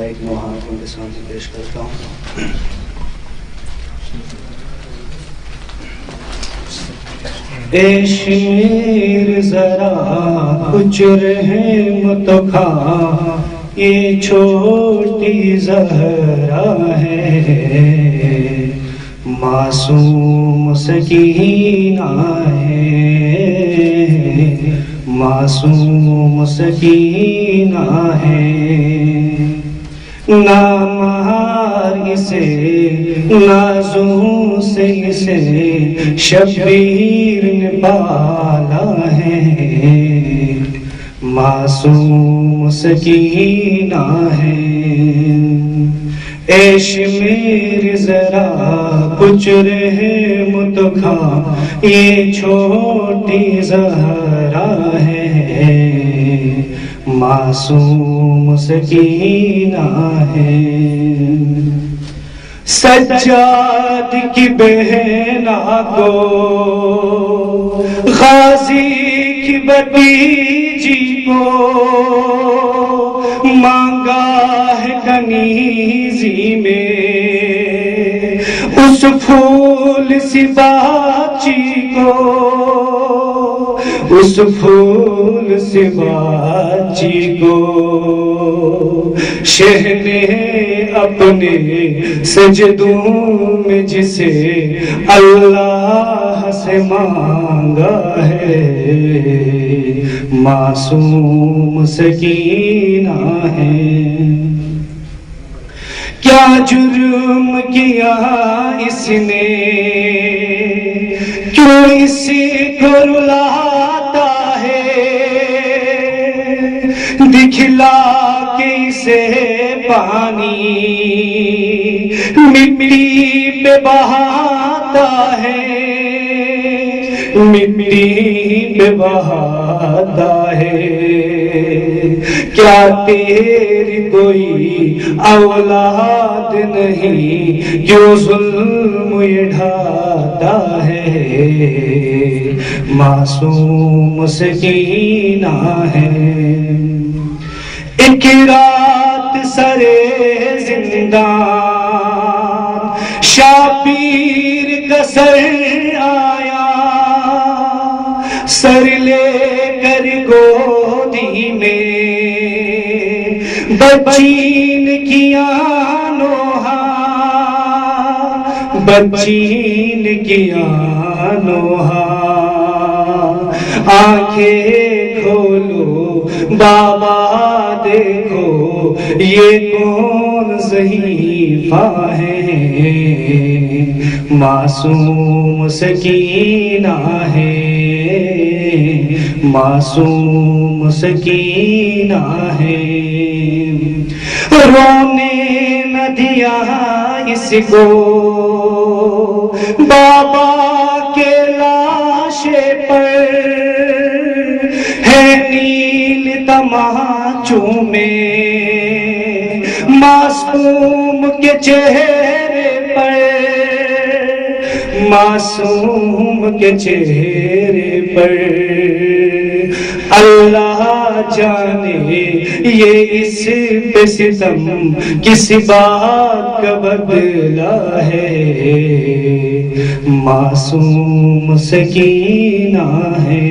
کا ایک نوحہ ان کے سامنے پیش کرتا ہوں۔ اے شیر ذرا کچھ رحمت کھا، یہ چھوٹی زہرا ہے، معصوم سکینہ ہے، معصوم سکینہ ہے، نہ مہار اسے نازوں سے اسے شبیر نے پالا ہے، معصوم سکینہ ہے۔ اے شمیر ذرا کچھ رحمت کھا، یہ چھوٹی زہرا ہے، معصوم سکینہ ہے۔ سجاد کی بہنا کو غازی کی بھتیجی کو مانگا ہے کنیزی میں، اس پھول سی باچی کو، اس پھول سی باچی کو شہ نے اپنے سجدوں میں جسے اللہ سے مانگا ہے، معصوم سکینہ ہے۔ کیا جرم کیا اس نے، کیوں اسی کو رلاتا ہے، دکھلا کے اسے پانی مٹی پہ بہاتا ہے، مٹی پہ بہاتا ہے۔ کیا تیری کوئی اولاد نہیں جو ظلم یہ ڈھاتا ہے، معصوم سکینہ ہے۔ ایک رات سرے زندان شابیر کا سر آیا، سر لے کر گودی میں بچی نے کیا نوحہ، بچی نے کیا نوحہ۔ آنکھیں کھولو بابا دیکھو یہ کون ضعیفہ ہے، معصوم سکینہ ہے، معصوم سکینہ ہے۔ رونے نہ دیا اس کو بابا کے لاشے پر، ہے نیل تماچوں میں معصوم کے چہرے پر، معصوم کے چہرے پر۔ اللہ جانے یہ اس پہ ستم کس بات کا بدلہ ہے، معصوم سکینہ ہے۔